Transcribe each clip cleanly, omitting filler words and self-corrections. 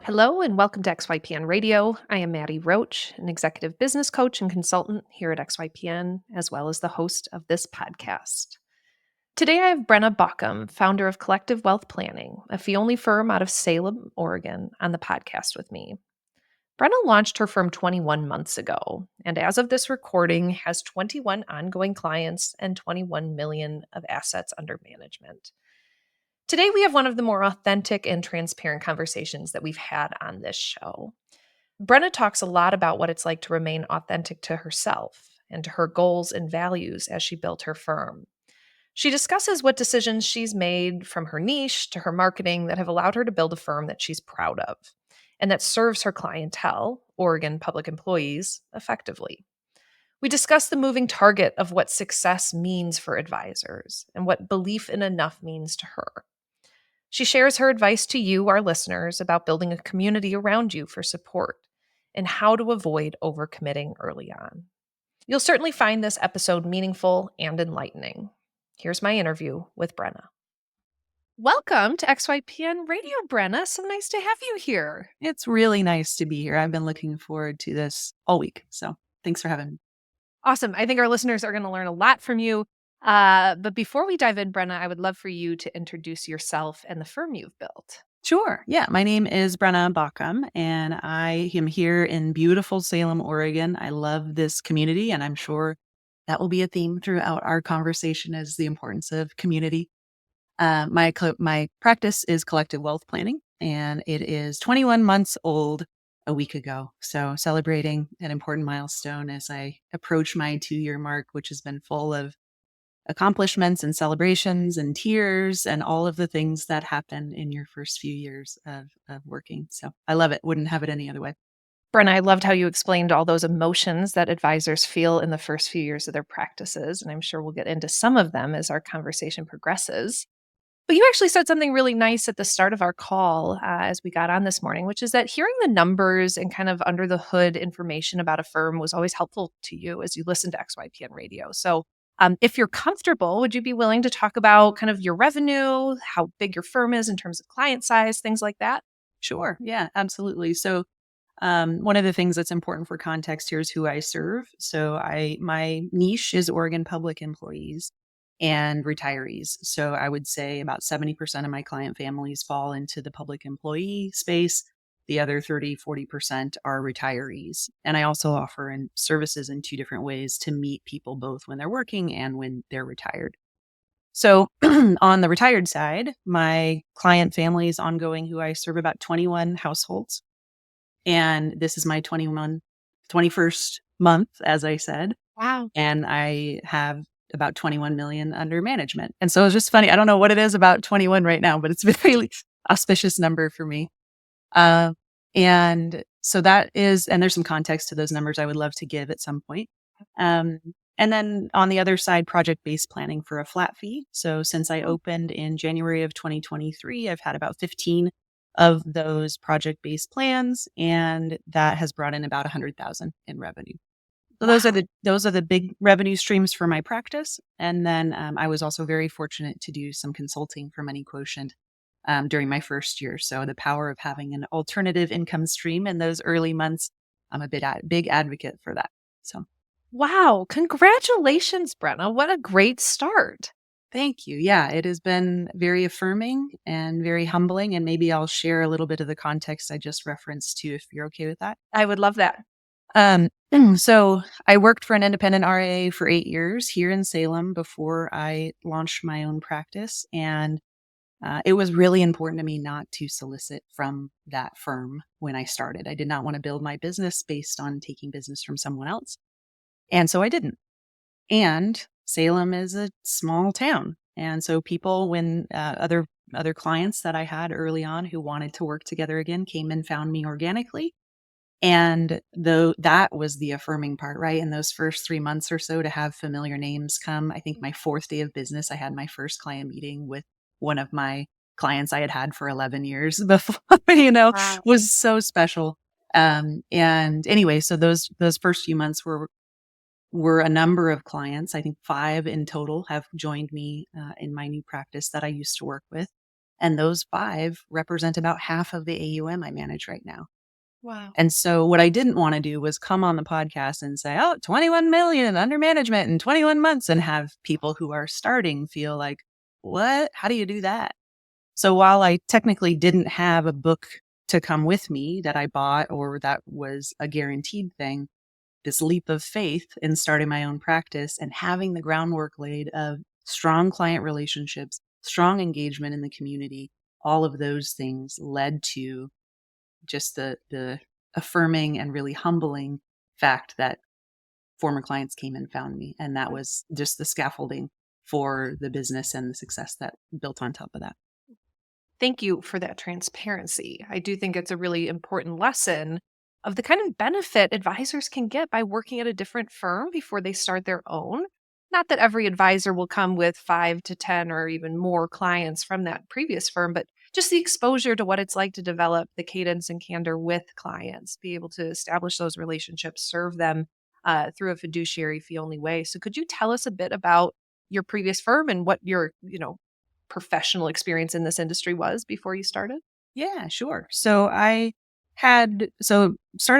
Hello and welcome to XYPN Radio. I am Maddie Roach, an executive business coach and consultant here at XYPN, as well as the host of this podcast. Today I have Brenna Baucum, founder of Collective Wealth Planning, a fee-only firm out of Salem, Oregon, on the podcast with me. Brenna launched her firm 21 months ago, and as of this recording, has 21 ongoing clients and 21 million of assets under management. Today, we have one of the more authentic and transparent conversations that we've had on this show. Brenna talks a lot about what it's like to remain authentic to herself and to her goals and values as she built her firm. She discusses what decisions she's made from her niche to her marketing that have allowed her to build a firm that she's proud of and that serves her clientele, Oregon public employees, effectively. We discuss the moving target of what success means for advisors and what belief in enough means to her. She shares her advice to you, our listeners, about building a community around you for support and how to avoid overcommitting early on. You'll certainly find this episode meaningful and enlightening. Here's my interview with Brenna. Welcome to XYPN Radio, Brenna. So nice to have you here. It's really nice to be here. I've been looking forward to this all week. So thanks for having me. Awesome. I think our listeners are going to learn a lot from you. But before we dive in, Brenna, I would love for you to introduce yourself and the firm you've built. Sure. Yeah. My name is Brenna Baucum, and I am here in beautiful Salem, Oregon. I love this community, and I'm sure that will be a theme throughout our conversation is the importance of community. My practice is collective wealth planning, and it is 21 months old a week ago. So celebrating an important milestone as I approach my 2-year mark, which has been full of accomplishments and celebrations and tears and all of the things that happen in your first few years of working. So I love it. Wouldn't have it any other way. Brenna, I loved how you explained all those emotions that advisors feel in the first few years of their practices. And I'm sure we'll get into some of them as our conversation progresses. But you actually said something really nice at the start of our call as we got on this morning, which is that hearing the numbers and kind of under the hood information about a firm was always helpful to you as you listen to XYPN Radio. So if you're comfortable, would you be willing to talk about kind of your revenue, how big your firm is in terms of client size, things like that? Sure. Yeah, absolutely. So one of the things that's important for context here is who I serve. So my niche is Oregon public employees and retirees. So I would say about 70% of my client families fall into the public employee space. The other 30-40% are retirees. And I also offer services in 2 different ways to meet people both when they're working and when they're retired. So on the retired side, my client family is ongoing, who I serve about 21 households. And this is my 21st month, as I said. Wow. And I have about 21 million under management. And so it's just funny. I don't know what it is about 21 right now, but it's a very auspicious number for me. And so that is, and there's some context to those numbers I would love to give at some point. And then on the other side, project-based planning for a flat fee. So since I opened in January of 2023, I've had about 15 of those project-based plans, and that has brought in about 100,000 in revenue. So those are the big revenue streams for my practice. And then I was also very fortunate to do some consulting for Money Quotient during my first year. So the power of having an alternative income stream in those early months, I'm a big advocate for that. So, wow. Congratulations, Brenna. What a great start. Thank you. Yeah, it has been very affirming and very humbling. And maybe I'll share a little bit of the context I just referenced too, if you're okay with that. I would love that. So I worked for an independent RIA for 8 years here in Salem before I launched my own practice. And it was really important to me not to solicit from that firm when I started. I did not want to build my business based on taking business from someone else. And so I didn't. And Salem is a small town. And so people, when other clients that I had early on who wanted to work together again came and found me organically. And though that was the affirming part, right? In those first 3 months or so to have familiar names come, I think my 4th day of business, I had my first client meeting with one of my clients I had had for 11 years before, Wow. was so special. And anyway, so those first few months were a number of clients. I think 5 in total have joined me in my new practice that I used to work with. And those 5 represent about half of the AUM I manage right now. Wow. And so what I didn't want to do was come on the podcast and say, oh, 21 million under management in 21 months and have people who are starting feel like, what? How do you do that? So while I technically didn't have a book to come with me that I bought or that was a guaranteed thing, this leap of faith in starting my own practice and having the groundwork laid of strong client relationships, strong engagement in the community, all of those things led to just the affirming and really humbling fact that former clients came and found me. And that was just the scaffolding for the business and the success that built on top of that. Thank you for that transparency. I do think it's a really important lesson of the kind of benefit advisors can get by working at a different firm before they start their own. Not that every advisor will come with 5 to 10 or even more clients from that previous firm, but just the exposure to what it's like to develop the cadence and candor with clients, be able to establish those relationships, serve them through a fiduciary fee only way. So, could you tell us a bit about your previous firm and what your, professional experience in this industry was before you started? Yeah, sure. So I started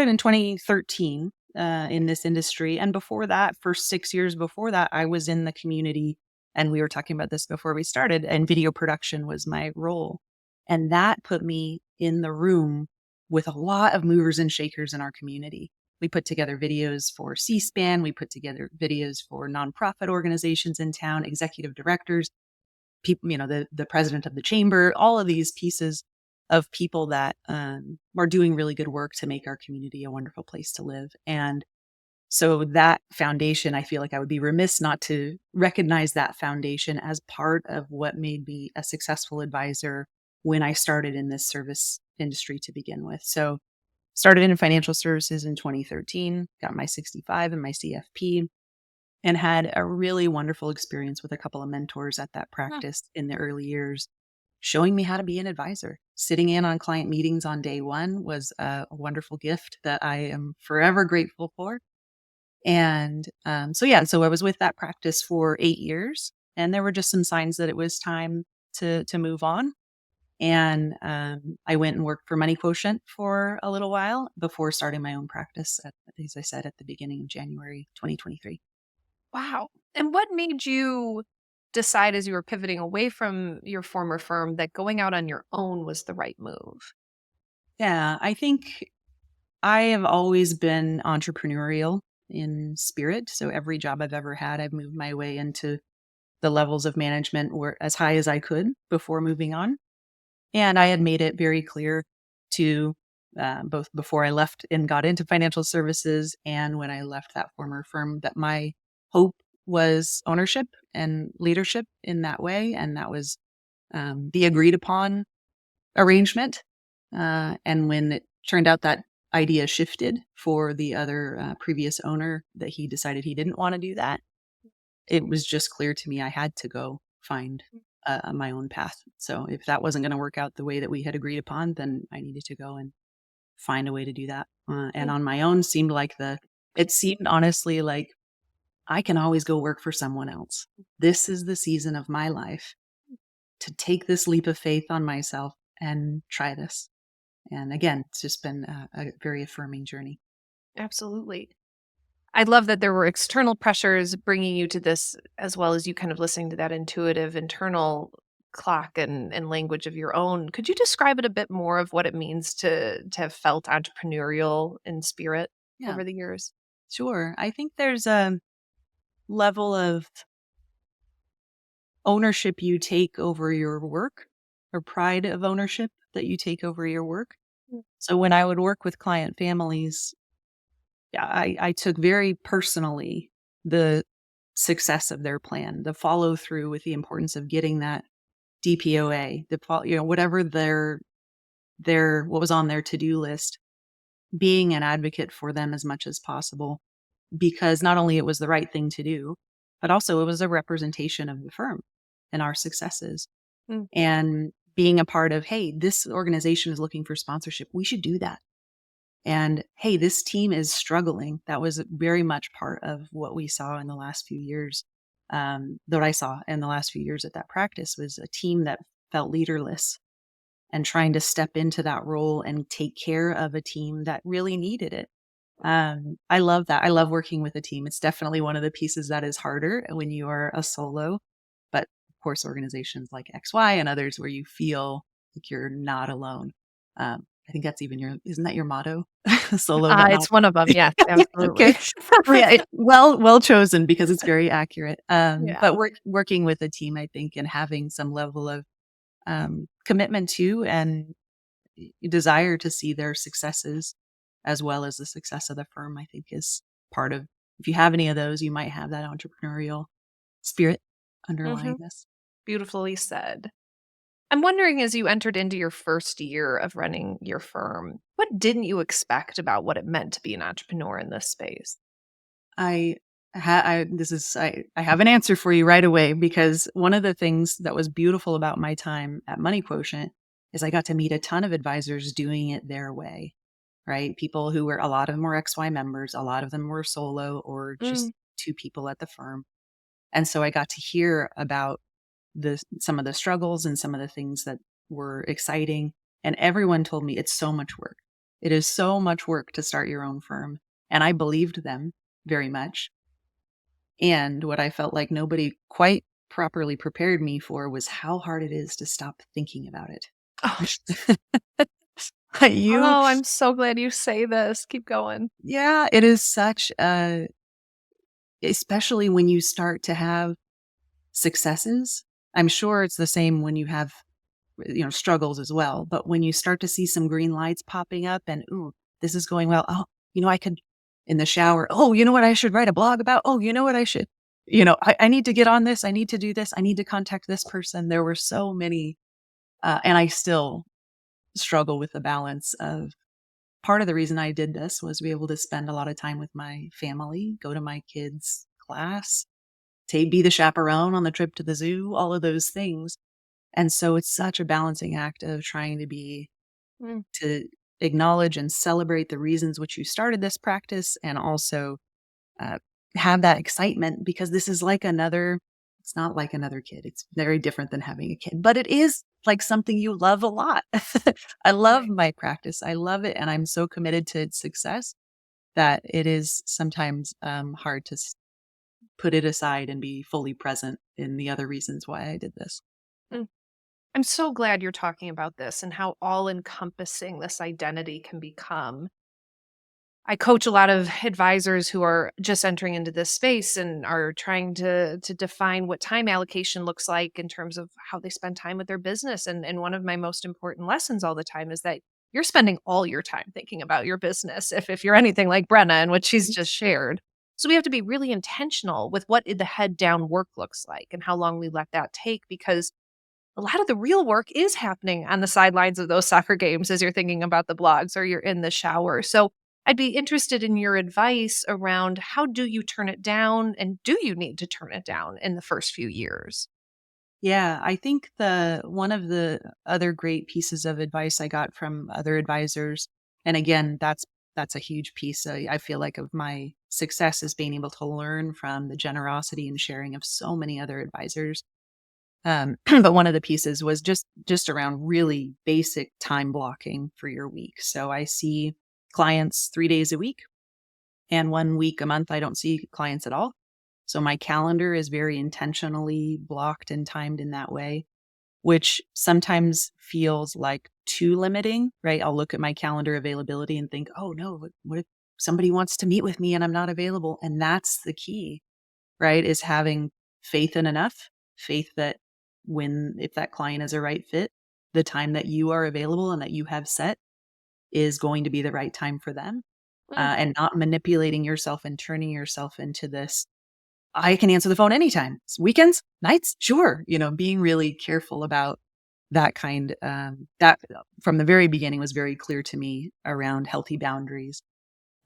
in 2013 in this industry. And before that, for 6 years before that, I was in the community. And we were talking about this before we started, and video production was my role. And that put me in the room with a lot of movers and shakers in our community. We put together videos for C-SPAN. We put together videos for nonprofit organizations in town, executive directors, people, the president of the chamber, all of these pieces of people that are doing really good work to make our community a wonderful place to live. And so that foundation, I feel like I would be remiss not to recognize that foundation as part of what made me a successful advisor when I started in this service industry to begin with. So started in financial services in 2013, got my 65 and my CFP, and had a really wonderful experience with a couple of mentors at that practice in the early years, showing me how to be an advisor. Sitting in on client meetings on day one was a wonderful gift that I am forever grateful for. And so I was with that practice for 8 years, and there were just some signs that it was time to move on. And I went and worked for Money Quotient for a little while before starting my own practice, as I said, at the beginning of January 2023. Wow. And what made you decide as you were pivoting away from your former firm that going out on your own was the right move? Yeah, I think I have always been entrepreneurial in spirit. So every job I've ever had, I've moved my way into the levels of management were as high as I could before moving on. And I had made it very clear to both before I left and got into financial services and when I left that former firm that my hope was ownership and leadership in that way. And that was the agreed upon arrangement. And when it turned out that idea shifted for the other previous owner, that he decided he didn't want to do that, it was just clear to me I had to go find my own path. So if that wasn't going to work out the way that we had agreed upon, then I needed to go and find a way to do that. And on my own it seemed honestly like I can always go work for someone else. This is the season of my life to take this leap of faith on myself and try this. And again, it's just been a very affirming journey. Absolutely. I love that there were external pressures bringing you to this, as well as you kind of listening to that intuitive internal clock and language of your own. Could you describe it a bit more of what it means to have felt entrepreneurial in spirit Yeah, over the years? sure. I think there's a level of ownership you take over your work, or pride of ownership that you take over your work. Mm. So when I would work with client families, yeah, I took very personally the success of their plan, the follow through with the importance of getting that DPOA, whatever their what was on their to-do list, being an advocate for them as much as possible, because not only it was the right thing to do, but also it was a representation of the firm and our successes. Mm. And being a part of, hey, this organization is looking for sponsorship. We should do that. And hey, this team is struggling. That was very much part of what we saw in the last few years. That I saw in the last few years at that practice was a team that felt leaderless and trying to step into that role and take care of a team that really needed it. I love that. I love working with a team. It's definitely one of the pieces that is harder when you are a solo, but of course, organizations like XY and others where you feel like you're not alone. I think that's even isn't that your motto? Solo, but not. It's one of them. Yes, Okay. absolutely. Yeah, well chosen because it's very accurate. Yeah. But working with a team, I think, and having some level of commitment to and desire to see their successes as well as the success of the firm, I think is part of, if you have any of those, you might have that entrepreneurial spirit underlying Mhm. this. Beautifully said. I'm wondering, as you entered into your first year of running your firm, what didn't you expect about what it meant to be an entrepreneur in this space? I I have an answer for you right away because one of the things that was beautiful about my time at Money Quotient is I got to meet a ton of advisors doing it their way, right? People who were, a lot of them were XY members, a lot of them were solo or Mm. just two people at the firm. And so I got to hear about some of the struggles and some of the things that were exciting. And everyone told me it's so much work. It is so much work to start your own firm. And I believed them very much. And what I felt like nobody quite properly prepared me for was how hard it is to stop thinking about it. Oh, You, oh, I'm so glad you say this. Keep going. yeah, it is such a, especially when you start to have successes. I'm sure it's the same when you have, struggles as well. But when you start to see some green lights popping up and, ooh, this is going well. Oh, I could, in the shower. Oh, you know what I should write a blog about? Oh, you know what I should, I need to get on this. I need to do this. I need to contact this person. There were so many, and I still struggle with the balance of, part of the reason I did this was to be able to spend a lot of time with my family, go to my kids' class, to be the chaperone on the trip to the zoo, all of those things. And so it's such a balancing act of trying Mm. to acknowledge and celebrate the reasons which you started this practice and also uh, have that excitement because this is like it's not like another kid. It's very different than having a kid, but it is like something you love a lot. I love Right. my practice. I love it. And I'm so committed to its success that it is sometimes hard to put it aside and be fully present in the other reasons why I did this. Mm. I'm so glad you're talking about this and how all encompassing this identity can become. I coach a lot of advisors who are just entering into this space and are trying to define what time allocation looks like in terms of how they spend time with their business. And one of my most important lessons all the time is that you're spending all your time thinking about your business if you're anything like Brenna and what she's just shared. So we have to be really intentional with what the head down work looks like and how long we let that take because a lot of the real work is happening on the sidelines of those soccer games as you're thinking about the blogs or you're in the shower. So I'd be interested in your advice around how do you turn it down and do you need to turn it down in the first few years? Yeah, I think the one of the other great pieces of advice I got from other advisors, and again, that's a huge piece. I feel like of my success is being able to learn from the generosity and sharing of so many other advisors. But one of the pieces was just around really basic time blocking for your week. So I see clients 3 days a week, and 1 week a month I don't see clients at all. So my calendar is very intentionally blocked and timed in that way, which sometimes feels like too limiting, right? I'll look at my calendar availability and think, oh no, what if somebody wants to meet with me and I'm not available? And that's the key, right? Is having faith in enough, faith that if that client is a right fit, the time that you are available and that you have set is going to be the right time for them. Mm. And not manipulating yourself and turning yourself into this, I can answer the phone anytime. Weekends, nights, sure. Being really careful about that that from the very beginning was very clear to me around healthy boundaries.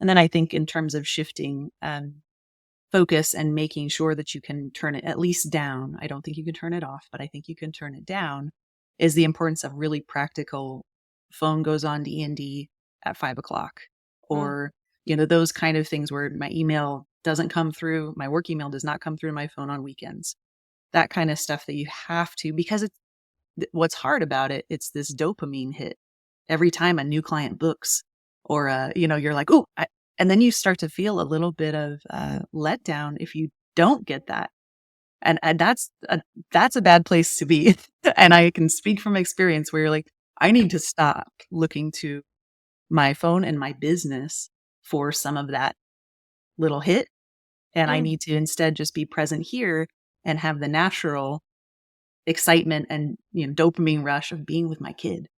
And then I think in terms of shifting focus and making sure that you can turn it at least down. I don't think you can turn it off, but I think you can turn it down, is the importance of really practical, phone goes on to E&D at 5 o'clock, Mm. or, those kind of things where my email doesn't come through, my work email does not come through my phone on weekends. That kind of stuff that you have to, because what's hard about it, it's this dopamine hit every time a new client books, or you're like, oh, and then you start to feel a little bit of letdown if you don't get that, and that's a bad place to be. And I can speak from experience where you're like, I need to stop looking to my phone and my business for some of that little hit, and I Mm, need to instead just be present here and have the natural excitement and dopamine rush of being with my kid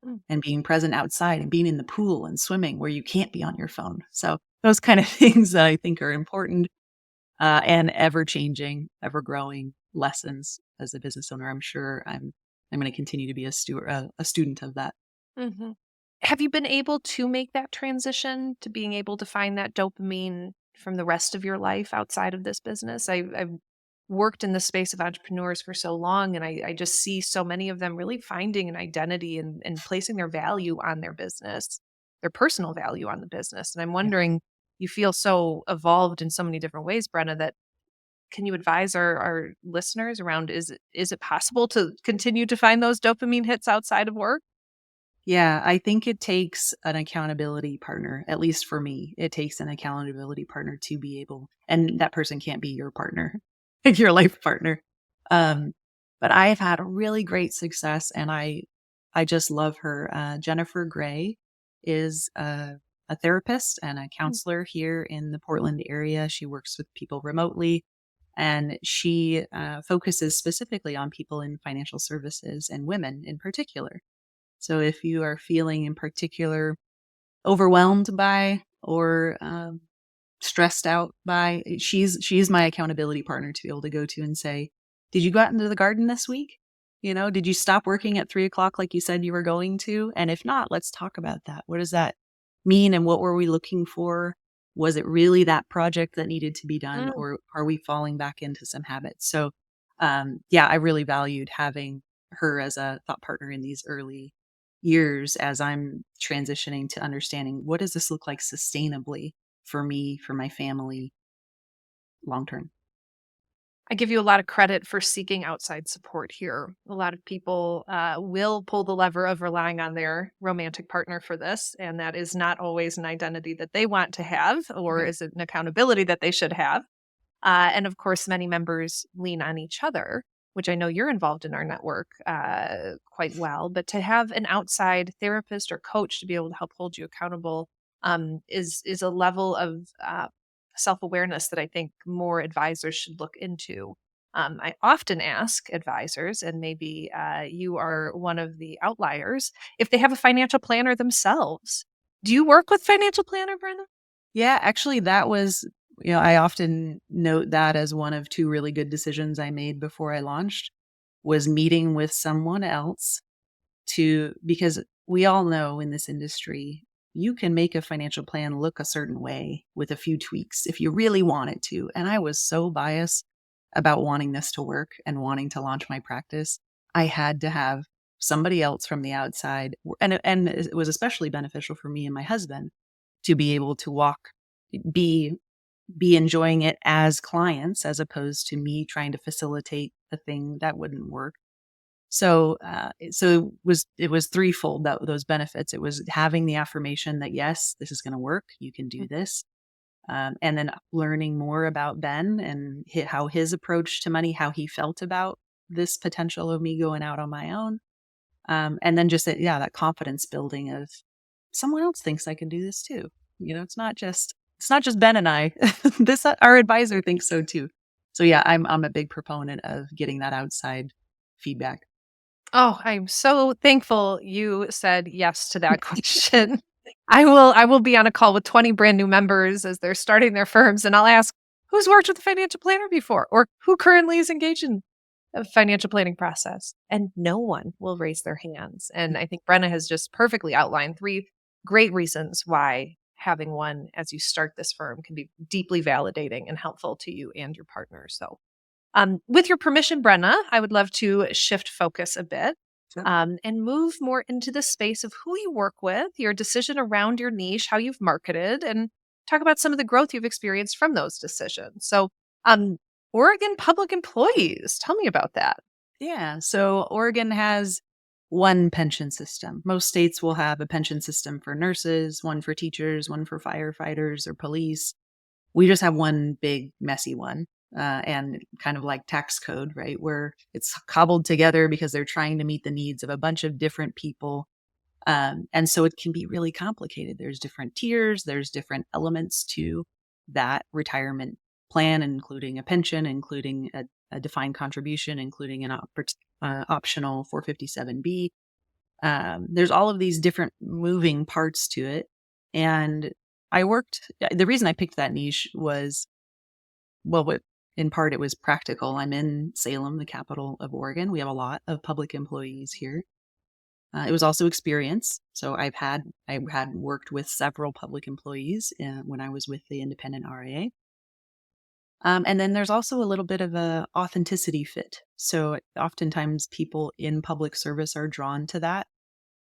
mm. and being present outside and being in the pool and swimming where you can't be on your phone. So those kind of things that I think are important, and ever changing, ever growing lessons as a business owner. I'm sure I'm going to continue to be a student of that. Mhm. Have you been able to make that transition to being able to find that dopamine from the rest of your life outside of this business? I've worked in the space of entrepreneurs for so long, and I just see so many of them really finding an identity and placing their value on their business, their personal value on the business. And I'm Yeah. wondering, you feel so evolved in so many different ways, Brenna, that can you advise our listeners around, is it possible to continue to find those dopamine hits outside of work? Yeah, I think it takes an accountability partner, at least for me. It takes an accountability partner to be able, and that person can't be your partner, your life partner. Um, but I have had a really great success, and I just love her. Jennifer Gray is a therapist and a Mm, counselor here in the Portland area. She works with people remotely, and she focuses specifically on people in financial services and women in particular. So if you are feeling in particular overwhelmed by, or stressed out by, she's my accountability partner to be able to go to and say, "Did you go out into the garden this week? Did you stop working at 3 o'clock like you said you were going to? And if not, let's talk about that. What does that mean, and what were we looking for? Was it really that project that needed to be done, mm. or are we falling back into some habits?" So, yeah, I really valued having her as a thought partner in these early years as I'm transitioning to understanding, what does this look like sustainably for me, for my family, long term. I give you a lot of credit for seeking outside support here. A lot of people will pull the lever of relying on their romantic partner for this, and that is not always an identity that they want to have, or Right. is it an accountability that they should have. And of course, many members lean on each other, which I know you're involved in our network quite well. But to have an outside therapist or coach to be able to help hold you accountable is a level of self awareness that I think more advisors should look into. I often ask advisors, and maybe you are one of the outliers, if they have a financial planner themselves. Do you work with financial planner, Brenda? Yeah, actually, that was, I often note that as one of two really good decisions I made before I launched, was meeting with someone else, because we all know in this industry, you can make a financial plan look a certain way with a few tweaks if you really want it to. And I was so biased about wanting this to work and wanting to launch my practice. I had to have somebody else from the outside, and it was especially beneficial for me and my husband to be able to be be enjoying it as clients, as opposed to me trying to facilitate the thing that wouldn't work. So, it was threefold, that those benefits. It was having the affirmation that, yes, this is going to work. You can do this. And then learning more about Ben and how his approach to money, how he felt about this potential of me going out on my own. And then just that, yeah, that confidence building of, someone else thinks I can do this too. It's not just Ben and I. This Our advisor thinks so too. So yeah, I'm a big proponent of getting that outside feedback. Oh, I'm so thankful you said yes to that question. I will be on a call with 20 brand new members as they're starting their firms, and I'll ask, who's worked with a financial planner before, or who currently is engaged in a financial planning process? And no one will raise their hands. And I think Brenna has just perfectly outlined three great reasons why having one as you start this firm can be deeply validating and helpful to you and your partner. So with your permission, Brenna, I would love to shift focus a bit, Sure. and move more into the space of who you work with, your decision around your niche, how you've marketed, and talk about some of the growth you've experienced from those decisions. So, um, Oregon public employees, tell me about that. Yeah. So Oregon has one pension system. Most states will have a pension system for nurses, one for teachers, one for firefighters or police. We just have one big messy one. And kind of like tax code, right? Where it's cobbled together because they're trying to meet the needs of a bunch of different people. And so it can be really complicated. There's different tiers, there's different elements to that retirement plan, including a pension, including a defined contribution, including an optional 457B. There's all of these different moving parts to it. And the reason I picked that niche was, in part, it was practical. I'm in Salem, the capital of Oregon. We have a lot of public employees here. It was also experience. So I had worked with several public employees when I was with the independent RIA. And then there's also a little bit of a authenticity fit. So oftentimes people in public service are drawn to that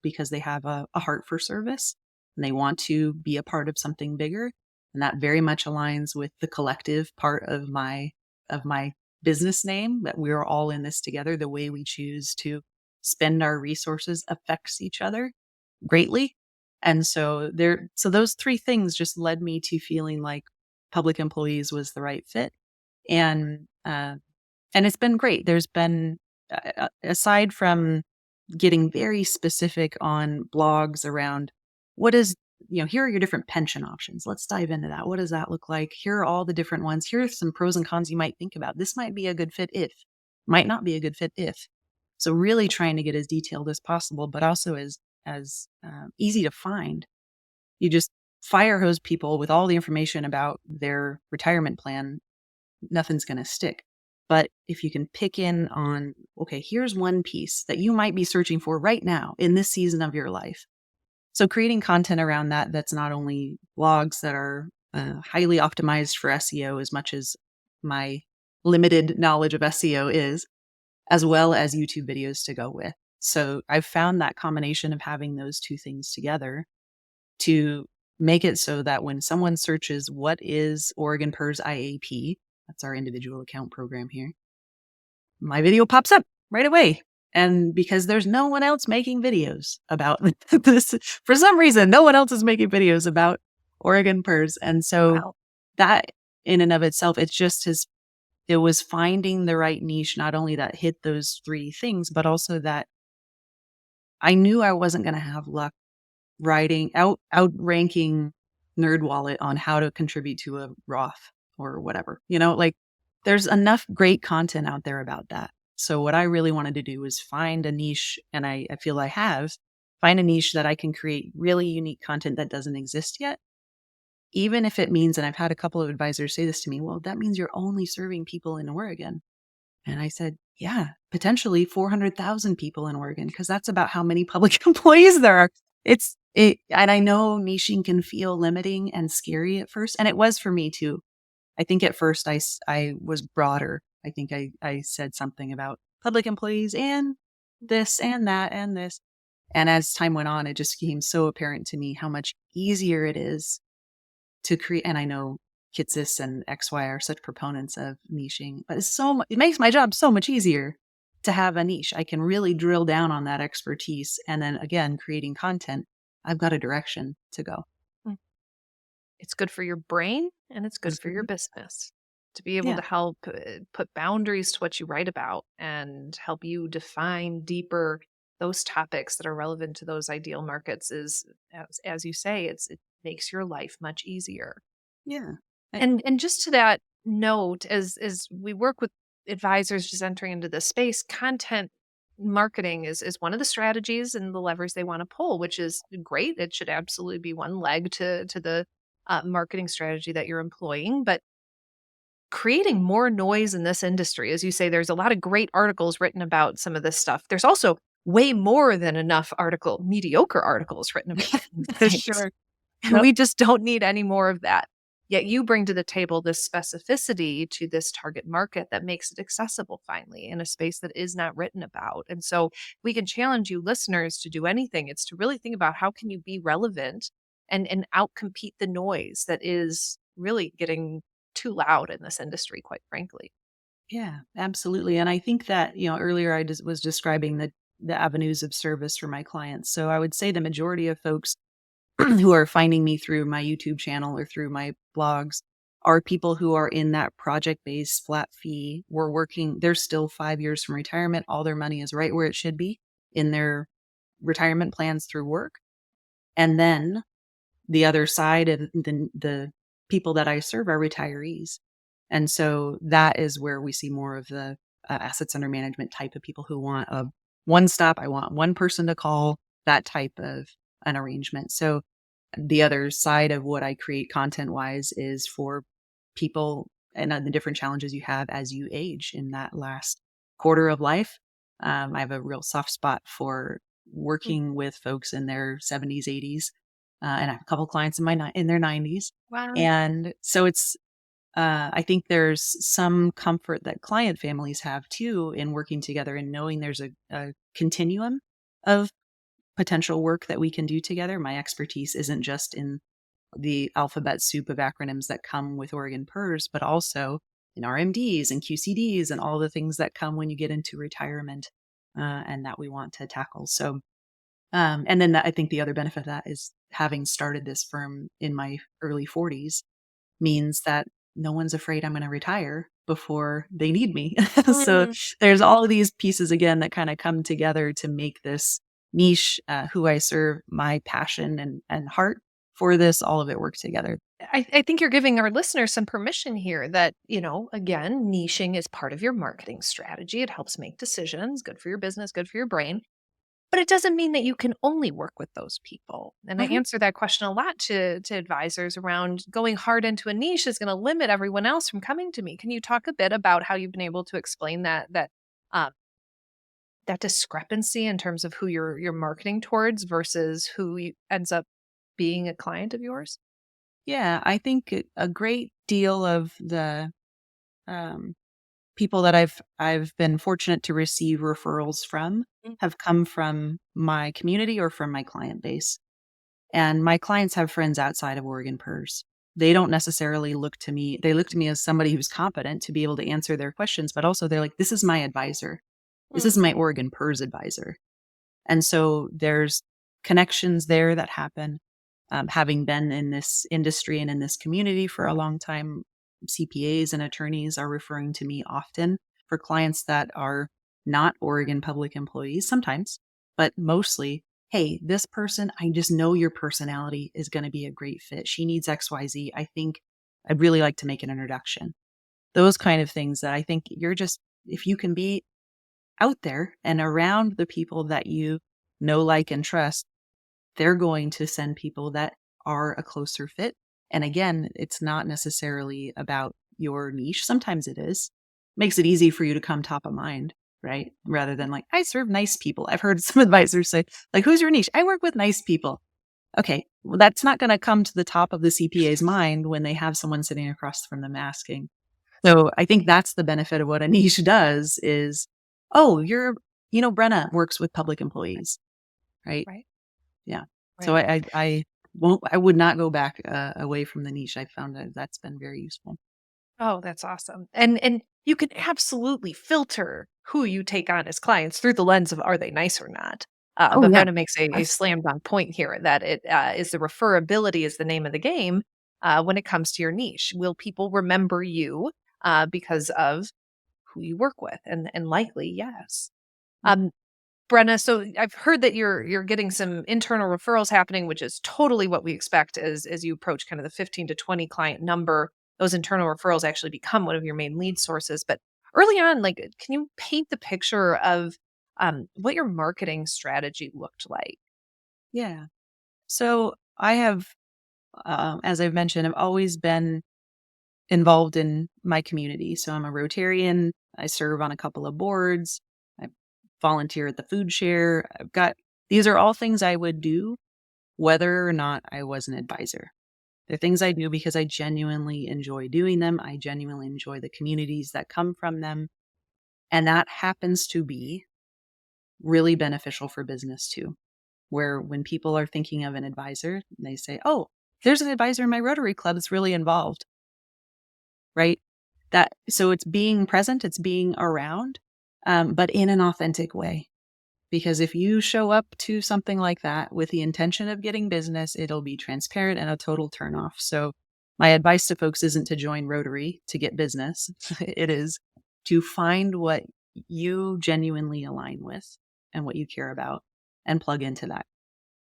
because they have a heart for service and they want to be a part of something bigger. And that very much aligns with the collective part of my business name, that we're all in this together. The way we choose to spend our resources affects each other greatly. And so those three things just led me to feeling like public employees was the right fit. And it's been great. There's been, aside from getting very specific on blogs around here are your different pension options. Let's dive into that. What does that look like? Here are all the different ones. Here are some pros and cons you might think about. This might be a good fit if, might not be a good fit if. So really trying to get as detailed as possible, but also as easy to find. You just fire hose people with all the information about their retirement plan, nothing's going to stick. But if you can pick in on, okay, here's one piece that you might be searching for right now in this season of your life. So creating content around that's not only blogs that are highly optimized for SEO, as much as my limited knowledge of SEO is, as well as YouTube videos to go with. So I've found that combination of having those two things together to make it so that when someone searches what is Oregon PERS IAP, that's our individual account program here, my video pops up right away. And because there's no one else making videos about this, for some reason, no one else is making videos about Oregon PERS. And so that in and of itself, it was finding the right niche, not only that hit those three things, but also that I knew I wasn't going to have luck outranking NerdWallet on how to contribute to a Roth or whatever, there's enough great content out there about that. So what I really wanted to do was find a niche, and I feel find a niche that I can create really unique content that doesn't exist yet. Even if it means, and I've had a couple of advisors say this to me, well, that means you're only serving people in Oregon. And I said, yeah, potentially 400,000 people in Oregon, because that's about how many public employees there are. And I know niching can feel limiting and scary at first. And it was for me too. I think at first I was broader. I think I said something about public employees and this and that and this. And as time went on, it just became so apparent to me how much easier it is to create. And I know Kitsis and XY are such proponents of niching, but it makes my job so much easier to have a niche. I can really drill down on that expertise. And then again, creating content, I've got a direction to go. It's good for your brain and it's good for your business to be able to help put boundaries to what you write about and help you define deeper those topics that are relevant to those ideal markets. Is, as you say, it makes your life much easier. Yeah. And just to that note, as we work with advisors just entering into this space, content marketing is one of the strategies and the levers they want to pull, which is great. It should absolutely be one leg to the marketing strategy that you're employing. But creating more noise in this industry, as you say, there's a lot of great articles written about some of this stuff. There's also way more than enough mediocre articles written about things. Sure. And we just don't need any more of that. Yet you bring to the table this specificity to this target market that makes it accessible finally in a space that is not written about. And so we can challenge you listeners to do anything. It's to really think about how can you be relevant and outcompete the noise that is really getting too loud in this industry, quite frankly. Yeah, absolutely. And I think that, earlier I just was describing the avenues of service for my clients. So I would say the majority of folks who are finding me through my YouTube channel or through my blogs are people who are in that project-based flat fee. They're still 5 years from retirement. All their money is right where it should be in their retirement plans through work. And then the other side of the people that I serve are retirees. And so that is where we see more of the assets under management type of people who want a one stop. I want one person to call, that type of an arrangement. So the other side of what I create content wise is for people and the different challenges you have as you age in that last quarter of life. I have a real soft spot for Mm. working with folks in their 70s, 80s, and I have a couple clients in their 90s. Wow. And so I think there's some comfort that client families have too in working together and knowing there's a continuum of potential work that we can do together. My expertise isn't just in the alphabet soup of acronyms that come with Oregon PERS, but also in RMDs and QCDs and all the things that come when you get into retirement and that we want to tackle. So, and then I think the other benefit of that is having started this firm in my early 40s means that no one's afraid I'm going to retire before they need me. So Mm. there's all of these pieces again that kind of come together to make this niche, who I serve, my passion and heart for this, all of it work together. I think you're giving our listeners some permission here that, again, niching is part of your marketing strategy. It helps make decisions, good for your business, good for your brain. But it doesn't mean that you can only work with those people. And I Mhm. answer that question a lot to advisors around going hard into a niche is going to limit everyone else from coming to me. Can you talk a bit about how you've been able to explain um, that discrepancy in terms of who you're marketing towards versus ends up being a client of yours? Yeah, I think a great deal of the um, people that I've been fortunate to receive referrals from Mm. have come from my community or from my client base. And my clients have friends outside of Oregon PERS. They don't necessarily look to me. They look to me as somebody who's competent to be able to answer their questions, but also they're like, this is my advisor. This is Mm. my Oregon PERS advisor. And so there's connections there that happen. Having been in this industry and in this community for a long time, CPAs and attorneys are referring to me often for clients that are not Oregon public employees sometimes, but mostly, hey, this person, I just know your personality is going to be a great fit. She needs XYZ. I think I'd really like to make an introduction. Those kind of things that I think if you can be out there and around the people that you know, like, and trust, they're going to send people that are a closer fit. And again, it's not necessarily about your niche. Sometimes it is. Makes it easy for you to come top of mind, right? Rather than like, I serve nice people. I've heard some advisors say, like, who's your niche? I work with nice people. Okay, well, that's not going to come to the top of the CPA's mind when they have someone sitting across from them asking. So I think that's the benefit of what a niche does is, oh, Brenna works with public employees, right? Right. Yeah. So Right. I would not go back away from the niche. I found that that's been very useful. Oh, that's awesome. And you can absolutely filter who you take on as clients through the lens of are they nice or not. Oh But yeah. Brenna makes a That's slam dunk point here that it is the referability is the name of the game when it comes to your niche. Will people remember you because of who you work with? And likely yes. Um, Brenna, so I've heard that you're getting some internal referrals happening, which is totally what we expect as you approach kind of the 15 to 20 client number. Those internal referrals actually become one of your main lead sources. But early on, like, can you paint the picture of what your marketing strategy looked like? yeah. So I have, as I've mentioned, I've always been involved in my community. So I'm a Rotarian. I serve on a couple of boards. I volunteer at the food share. These are all things I would do whether or not I was an advisor. They're things I do because I genuinely enjoy doing them. I genuinely enjoy the communities that come from them. And that happens to be really beneficial for business too, where when people are thinking of an advisor, they say, oh, there's an advisor in my Rotary Club that's really involved, right? So it's being present, it's being around, but in an authentic way. Because if you show up to something like that with the intention of getting business, it'll be transparent and a total turnoff. So my advice to folks isn't to join Rotary to get business. It is to find what you genuinely align with and what you care about and plug into that.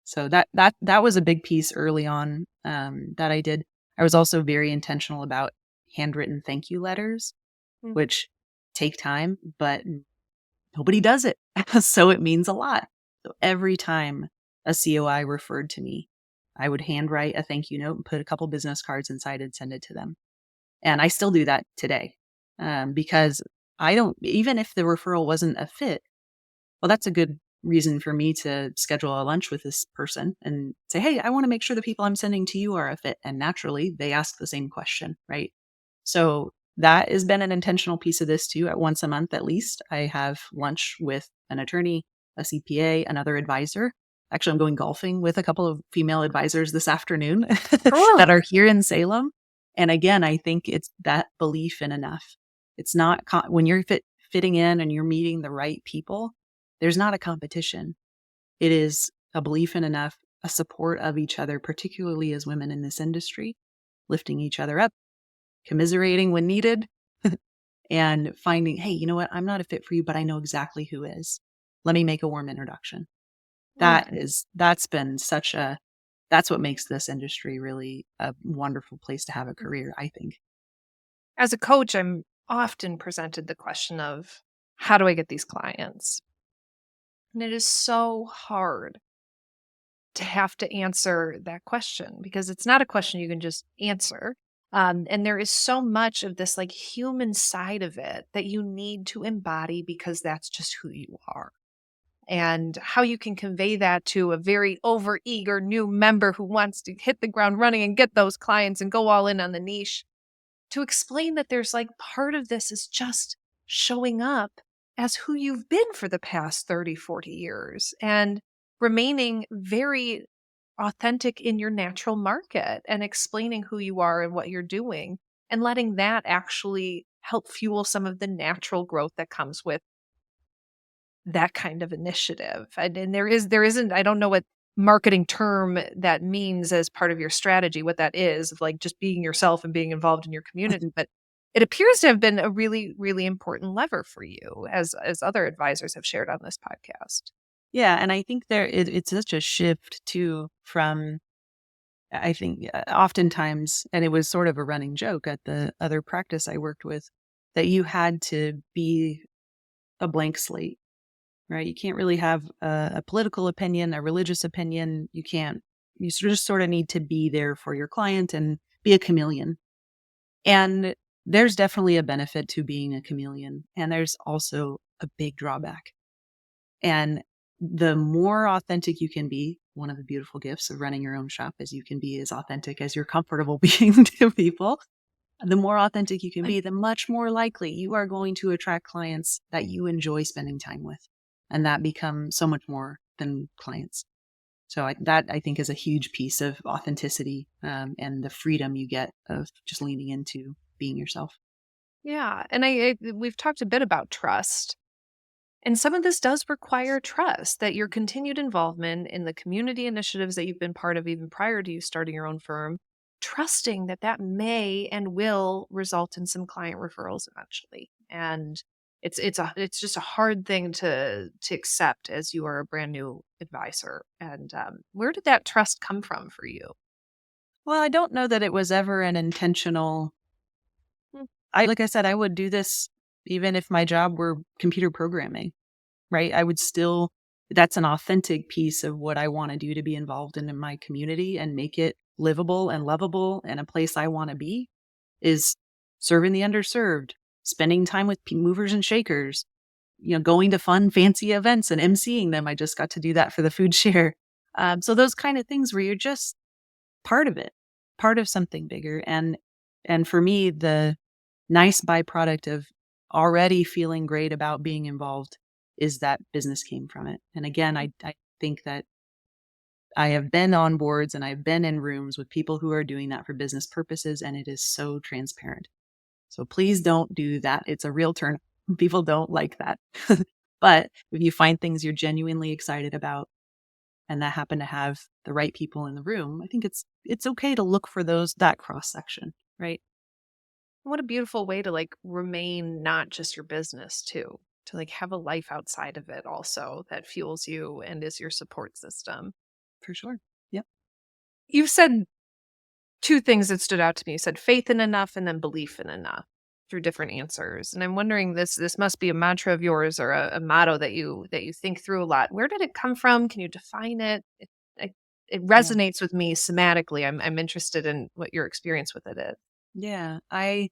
So that was a big piece early on that I did. I was also very intentional about handwritten thank you letters, which take time, but nobody does it. So it means a lot. So every time a COI referred to me, I would handwrite a thank you note and put a couple business cards inside and send it to them. And I still do that today because I don't, even if the referral wasn't a fit, well, that's a good reason for me to schedule a lunch with this person and say, hey, I want to make sure the people I'm sending to you are a fit. And naturally, they ask the same question, right? So that has been an intentional piece of this too. At once a month, at least, I have lunch with an attorney, a CPA, another advisor. Actually, I'm going golfing with a couple of female advisors this afternoon that are here in Salem. And again, I think it's that belief in enough. It's not when you're fitting in and you're meeting the right people, there's not a competition. It is a belief in enough, a support of each other, particularly as women in this industry, lifting each other up, commiserating when needed, and finding, hey, you know what? I'm not a fit for you, but I know exactly who is. Let me make a warm introduction. That's what makes this industry really a wonderful place to have a career, I think. As a coach, I'm often presented the question of, how do I get these clients? And it is so hard to have to answer that question because it's not a question you can just answer. And there is so much of this like human side of it that you need to embody because that's just who you are. And how you can convey that to a very overeager new member who wants to hit the ground running and get those clients and go all in on the niche, to explain that there's like part of this is just showing up as who you've been for the past 30, 40 years and remaining very authentic in your natural market and explaining who you are and what you're doing and letting that actually help fuel some of the natural growth that comes with that kind of initiative. And there isn't, I don't know what marketing term that means as part of your strategy, what that is, of like just being yourself and being involved in your community. But it appears to have been a really, really important lever for you, as other advisors have shared on this podcast. Yeah, and I think it's such a shift too from, I think oftentimes, and it was sort of a running joke at the other practice I worked with, that you had to be a blank slate, right? You can't really have a political opinion, a religious opinion. You just sort of need to be there for your client and be a chameleon. And there's definitely a benefit to being a chameleon. And there's also a big drawback. And the more authentic you can be, one of the beautiful gifts of running your own shop is you can be as authentic as you're comfortable being to people. The more authentic you can be, the much more likely you are going to attract clients that you enjoy spending time with. And that becomes so much more than clients. So I think is a huge piece of authenticity and the freedom you get of just leaning into being yourself. Yeah. And we've talked a bit about trust. And some of this does require trust, that your continued involvement in the community initiatives that you've been part of even prior to you starting your own firm, trusting that that may and will result in some client referrals eventually. And it's just a hard thing to accept as you are a brand new advisor. And where did that trust come from for you? Well, I don't know that it was ever an intentional. Like I said, I would do this even if my job were computer programming, right? I would still, that's an authentic piece of what I want to do, to be involved in my community and make it livable and lovable and a place I want to be, is serving the underserved, spending time with movers and shakers, going to fun, fancy events and emceeing them. I just got to do that for the food share. So those kind of things where you're just part of it, part of something bigger. And for me, the nice byproduct of already feeling great about being involved is that business came from it. And again, I think that I have been on boards and I've been in rooms with people who are doing that for business purposes, and it is so transparent. So please don't do that. It's a real turn. People don't like that. But if you find things you're genuinely excited about and that happen to have the right people in the room, I think it's okay to look for that cross section, right? What a beautiful way to like remain not just your business too, to like have a life outside of it also that fuels you and is your support system. For sure. Yep. You've said two things that stood out to me. You said faith in enough and then belief in enough through different answers. And I'm wondering, this must be a mantra of yours or a motto that you think through a lot. Where did it come from? Can you define it? I, it Yeah. resonates with me somatically. I'm interested in what your experience with it is. Yeah. I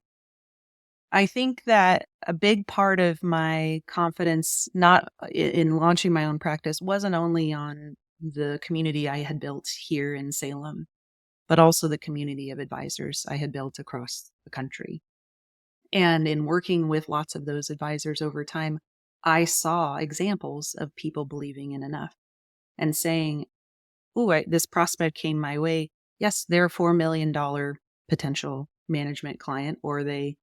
think that a big part of my confidence, not in launching my own practice, wasn't only on the community I had built here in Salem, but also the community of advisors I had built across the country. And in working with lots of those advisors over time, I saw examples of people believing in enough and saying, "Oh, this prospect came my way. Yes, they're a $4 million potential management client, or they,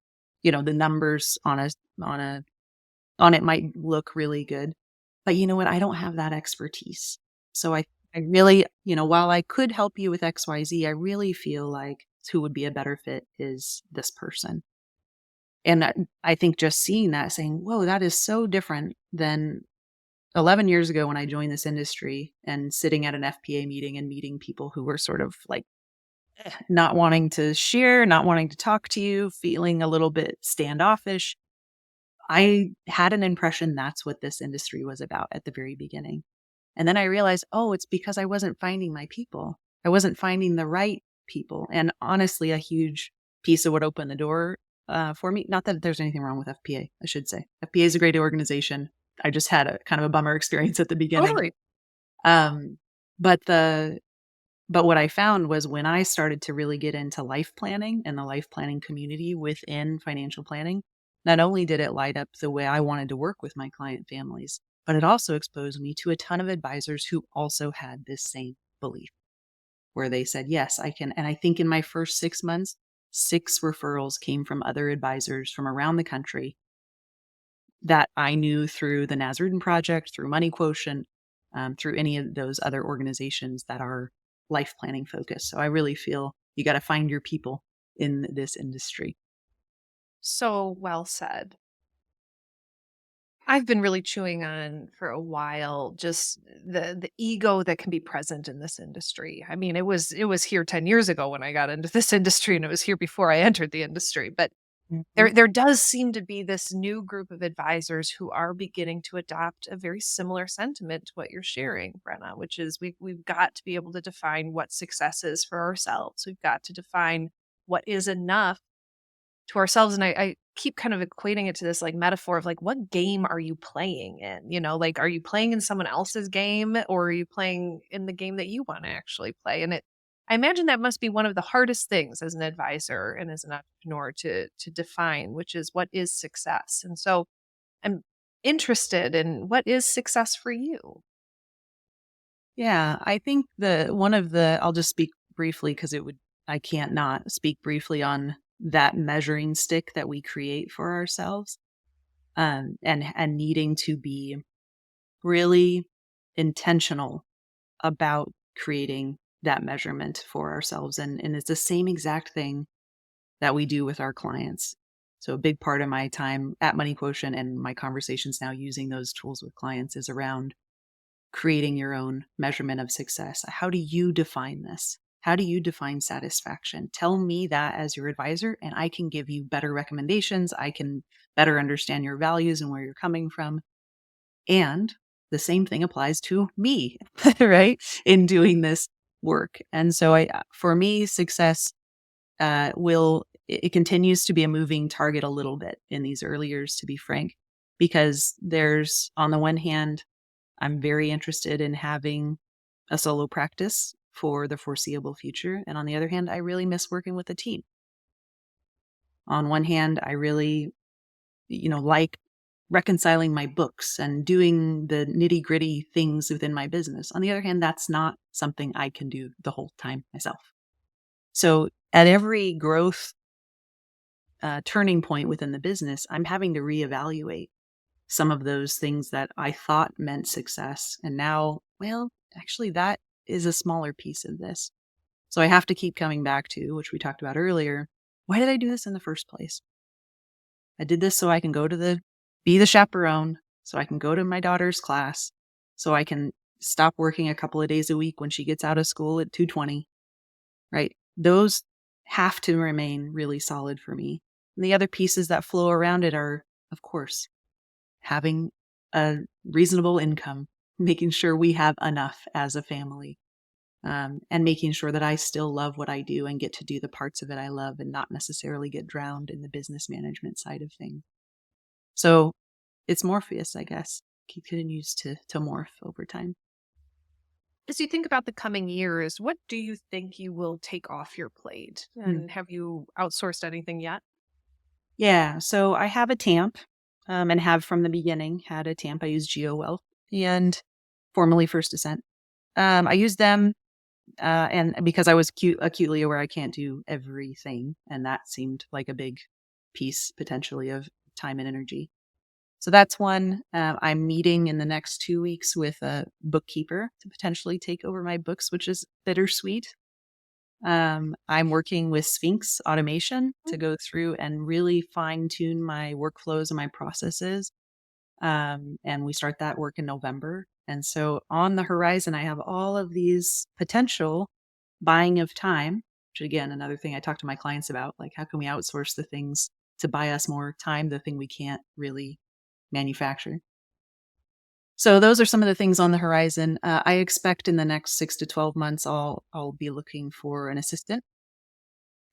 the numbers on a on it might look really good, but you know what? I don't have that expertise. So I really, while I could help you with XYZ, I really feel like who would be a better fit is this person." And I think just seeing that, saying, "Whoa, that is so different than 11 years ago when I joined this industry and sitting at an FPA meeting and meeting people who were sort of like not wanting to share, not wanting to talk to you, feeling a little bit standoffish." I had an impression that's what this industry was about at the very beginning. And then I realized, oh, it's because I wasn't finding my people. I wasn't finding the right people. And honestly, a huge piece of what opened the door for me, not that there's anything wrong with FPA, I should say. FPA is a great organization. I just had a kind of a bummer experience at the beginning. Totally. Um, but but what I found was when I started to really get into life planning and the life planning community within financial planning, not only did it light up the way I wanted to work with my client families, but it also exposed me to a ton of advisors who also had this same belief where they said, yes, I can. And I think in my first 6 months, 6 referrals came from other advisors from around the country that I knew through the Nasrudin Project, through Money Quotient, through any of those other organizations that are life planning focused. So I really feel you got to find your people in this industry. So well said. I've been really chewing on for a while just the ego that can be present in this industry. I mean, it was here 10 years ago when I got into this industry and it was here before I entered the industry, but Mhm. there does seem to be this new group of advisors who are beginning to adopt a very similar sentiment to what you're sharing, Brenna, which is we've got to be able to define what success is for ourselves. We've got to define what is enough to ourselves. And I keep kind of equating it to this like metaphor of like, what game are you playing in? Like, are you playing in someone else's game or are you playing in the game that you want to actually play? And I imagine that must be one of the hardest things as an advisor and as an entrepreneur to define, which is what is success. And so I'm interested in what is success for you. Yeah, I think I'll just speak briefly because I can't not speak briefly on that measuring stick that we create for ourselves, and needing to be really intentional about creating that measurement for ourselves. And it's the same exact thing that we do with our clients. So a big part of my time at Money Quotient and my conversations now using those tools with clients is around creating your own measurement of success. How do you define this? How do you define satisfaction? Tell me that as your advisor, and I can give you better recommendations. I can better understand your values and where you're coming from. And the same thing applies to me, right? In doing this work. And so for me, success it continues to be a moving target a little bit in these early years, to be frank, because there's, on the one hand, I'm very interested in having a solo practice for the foreseeable future. And on the other hand, I really miss working with a team. On one hand, I really, like reconciling my books and doing the nitty gritty things within my business. On the other hand, that's not something I can do the whole time myself. So at every growth turning point within the business, I'm having to reevaluate some of those things that I thought meant success. And now, well, actually, that is a smaller piece of this. So I have to keep coming back to, which we talked about earlier, why did I do this in the first place? I did this so I can be the chaperone, so I can go to my daughter's class, so I can stop working a couple of days a week when she gets out of school at 2:20, right? Those have to remain really solid for me. And the other pieces that flow around it are, of course, having a reasonable income, making sure we have enough as a family, and making sure that I still love what I do and get to do the parts of it I love and not necessarily get drowned in the business management side of things. So it's Morpheus, I guess, continues to morph over time. As you think about the coming years, what do you think you will take off your plate? Hmm. And have you outsourced anything yet? Yeah, so I have a TAMP, and have from the beginning had a TAMP. I use GeoWealth and formerly First Descent. I use them, and because I was acutely aware I can't do everything, and that seemed like a big piece potentially of time and energy. So that's one. I'm meeting in the next 2 weeks with a bookkeeper to potentially take over my books, which is bittersweet. I'm working with Sphinx Automation to go through and really fine tune my workflows and my processes. And we start that work in November. And so on the horizon, I have all of these potential buying of time, which again, another thing I talk to my clients about, like how can we outsource the things to buy us more time, the thing we can't really manufacture. So those are some of the things on the horizon. I expect in the next 6 to 12 months, I'll be looking for an assistant,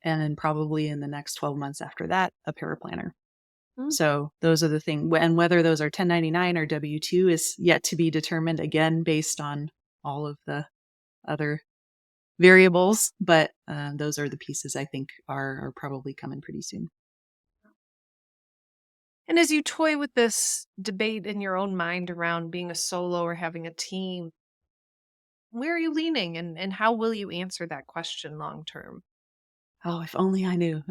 and then probably in the next 12 months after that, a paraplanner. Mm. So those are the things, and whether those are 1099 or W-2 is yet to be determined, again, based on all of the other variables. But those are the pieces I think are probably coming pretty soon. And as you toy with this debate in your own mind around being a solo or having a team, where are you leaning and how will you answer that question long term? Oh, if only I knew.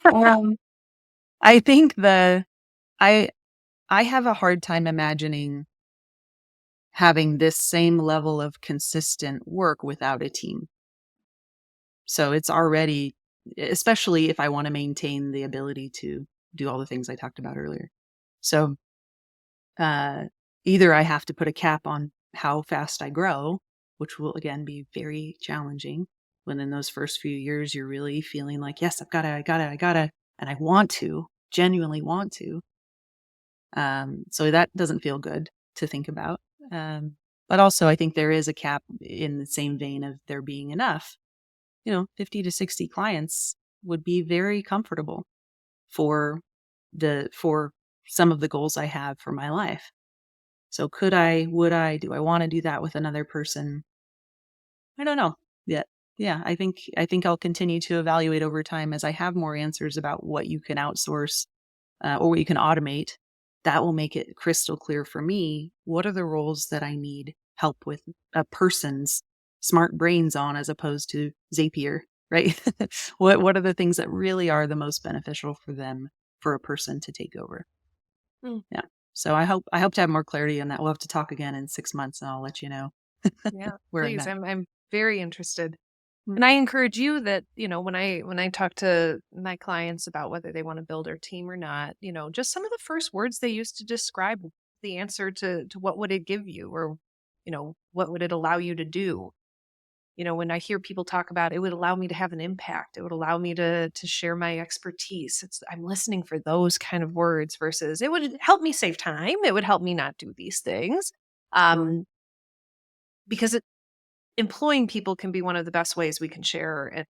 um, I think I I have a hard time imagining having this same level of consistent work without a team. So it's already, especially if I want to maintain the ability to do all the things I talked about earlier. So uh, either I have to put a cap on how fast I grow, which will again be very challenging when in those first few years you're really feeling like, yes, I gotta, and I want to, genuinely want to. So that doesn't feel good to think about. But also, I think there is a cap in the same vein of there being enough. 50 to 60 clients would be very comfortable for for some of the goals I have for my life. So would I, do I want to do that with another person? I don't know yet. Yeah, I think I'll continue to evaluate over time as I have more answers about what you can outsource, or what you can automate. That will make it crystal clear for me what are the roles that I need help with a person's smart brains on as opposed to Zapier, right? What are the things that really are the most beneficial for them for a person to take over? Mm. Yeah. So I hope to have more clarity on that. We'll have to talk again in 6 months and I'll let you know Yeah, where I'm please. at. I'm very interested. Mm. And I encourage you that, when I talk to my clients about whether they want to build their team or not, just some of the first words they use to describe the answer to what would it give you or, what would it allow you to do? When I hear people talk about it would allow me to have an impact. It would allow me to share my expertise. I'm listening for those kind of words versus it would help me save time. It would help me not do these things. Sure. Um, because employing people can be one of the best ways we can share and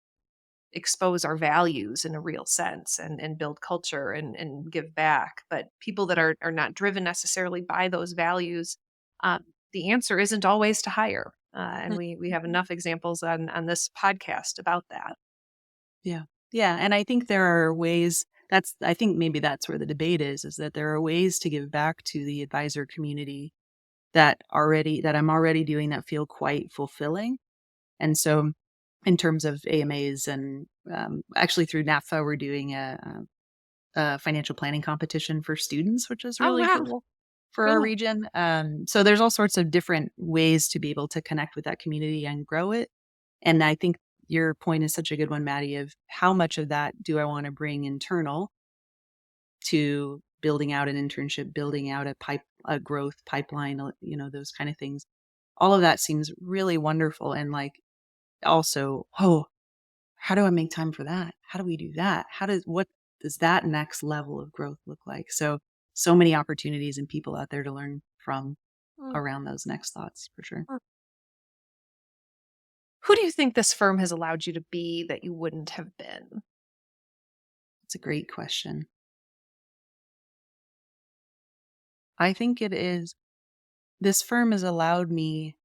expose our values in a real sense and build culture and give back. But people that are not driven necessarily by those values, the answer isn't always to hire. And we have enough examples on this podcast about that. Yeah. Yeah. And I think there are ways I think maybe that's where the debate is that there are ways to give back to the advisor community that I'm already doing that feel quite fulfilling. And so in terms of AMAs, and actually through NAPFA, we're doing a financial planning competition for students, which is Oh, really wow. cool for our Cool. region. So there's all sorts of different ways to be able to connect with that community and grow it. And I think your point is such a good one, Maddie, of how much of that do I want to bring internal to building out an internship, building out a growth pipeline, those kind of things. All of that seems really wonderful. And like, also, oh, how do I make time for that? How do we do that? What does that next level of growth look like? So many opportunities and people out there to learn from Mm. around those next thoughts, for sure. Mm. Who do you think this firm has allowed you to be that you wouldn't have been? It's a great question. I think this firm has allowed me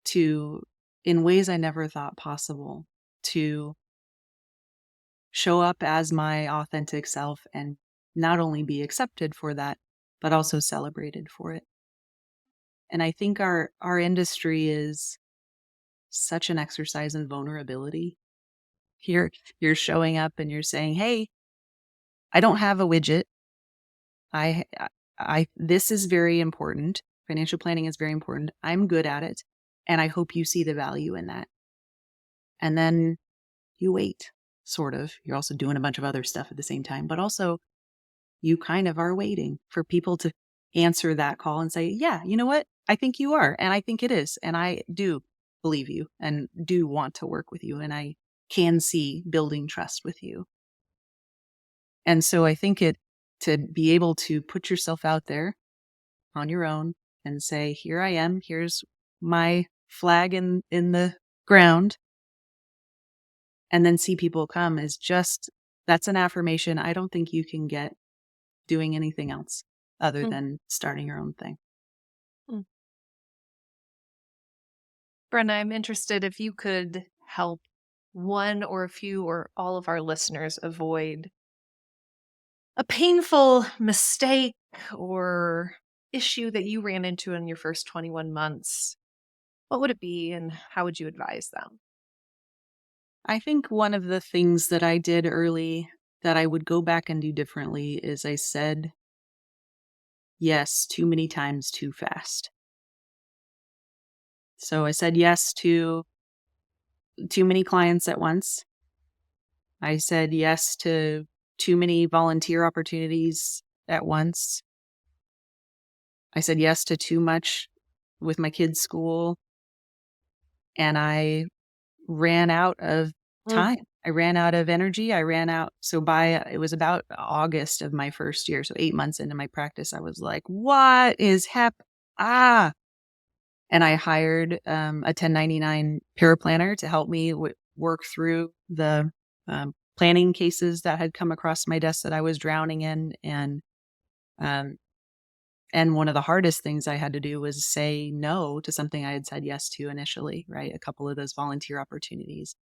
to, in ways I never thought possible, to show up as my authentic self and not only be accepted for that, but also celebrated for it. And I think our industry is such an exercise in vulnerability. Here, you're showing up and you're saying, "Hey, I don't have a widget. I, this is very important. Financial planning is very important. I'm good at it, and I hope you see the value in that." And then you wait, sort of. You're also doing a bunch of other stuff at the same time, but also you kind of are waiting for people to answer that call and say, "Yeah, you know what? I think you are. And I think it is. And I do believe you and do want to work with you. And I can see building trust with you." And so I think to be able to put yourself out there on your own and say, "Here I am. Here's my flag in the ground," and then see people come is just, that's an affirmation I don't think you can get doing anything else other Mm. than starting your own thing. Mm. Brenna, I'm interested if you could help one or a few or all of our listeners avoid a painful mistake or issue that you ran into in your first 21 months. What would it be and how would you advise them? I think one of the things that I did early that I would go back and do differently is I said yes too many times too fast. So I said yes to too many clients at once. I said yes to too many volunteer opportunities at once. I said yes to too much with my kids' school, and I ran out of Mm. time. I ran out of energy. I ran out. So it was about August of my first year. So 8 months into my practice, I was like, what is Ah. And I hired a 1099 paraplanner to help me work through the planning cases that had come across my desk that I was drowning in. Um, and one of the hardest things I had to do was say no to something I had said yes to initially, right? A couple of those volunteer opportunities.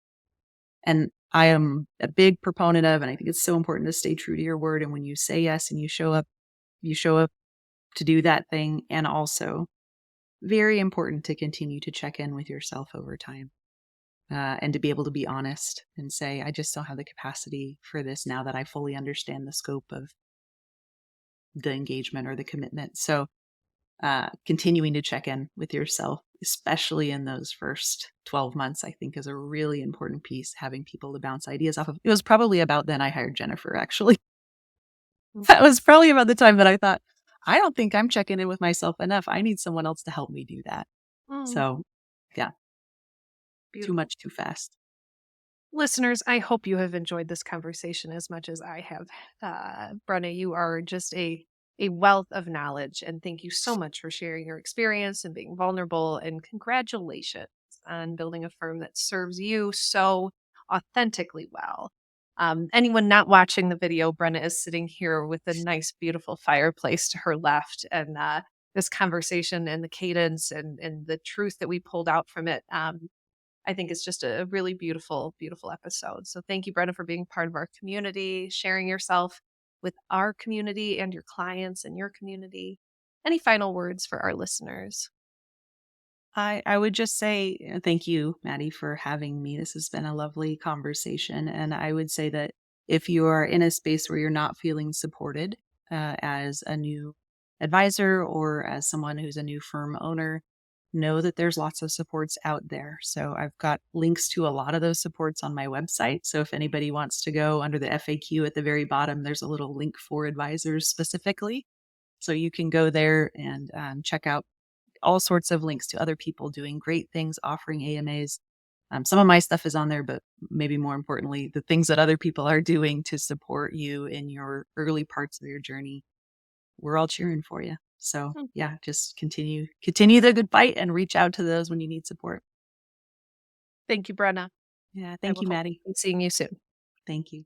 And I am a big proponent of, and I think it's so important to stay true to your word. And when you say yes and you show up to do that thing. And also very important to continue to check in with yourself over time. And to be able to be honest and say, I just don't have the capacity for this now that I fully understand the scope of the engagement or the commitment. So continuing to check in with yourself, especially in those first 12 months, I think is a really important piece, having people to bounce ideas off of. It was probably about then I hired Jennifer, actually. That was probably about the time that I thought, I don't think I'm checking in with myself enough. I need someone else to help me do that. Mm. So, yeah, too Beautiful. much too fast. Listeners, I hope you have enjoyed this conversation as much as I have. Brenna, you are just a wealth of knowledge, and thank you so much for sharing your experience and being vulnerable. And congratulations on building a firm that serves you so authentically well. Anyone not watching the video, Brenna is sitting here with a nice, beautiful fireplace to her left, and this conversation and the cadence and the truth that we pulled out from it. I think it's just a really beautiful, beautiful episode. So thank you, Brenna, for being part of our community, sharing yourself with our community and your clients and your community. Any final words for our listeners? I would just say thank you, Maddie, for having me. This has been a lovely conversation. And I would say that if you are in a space where you're not feeling supported as a new advisor or as someone who's a new firm owner, know that there's lots of supports out there. So I've got links to a lot of those supports on my website. So if anybody wants to go under the FAQ at the very bottom, there's a little link for advisors specifically. So you can go there and check out all sorts of links to other people doing great things, offering AMAs. Some of my stuff is on there, but maybe more importantly, the things that other people are doing to support you in your early parts of your journey. We're all cheering for you. So Hmm. yeah, just continue the good fight and reach out to those when you need support. Thank you, Brenna. Yeah, I thank will you, hope Maddie. to be seeing you soon. Thank you.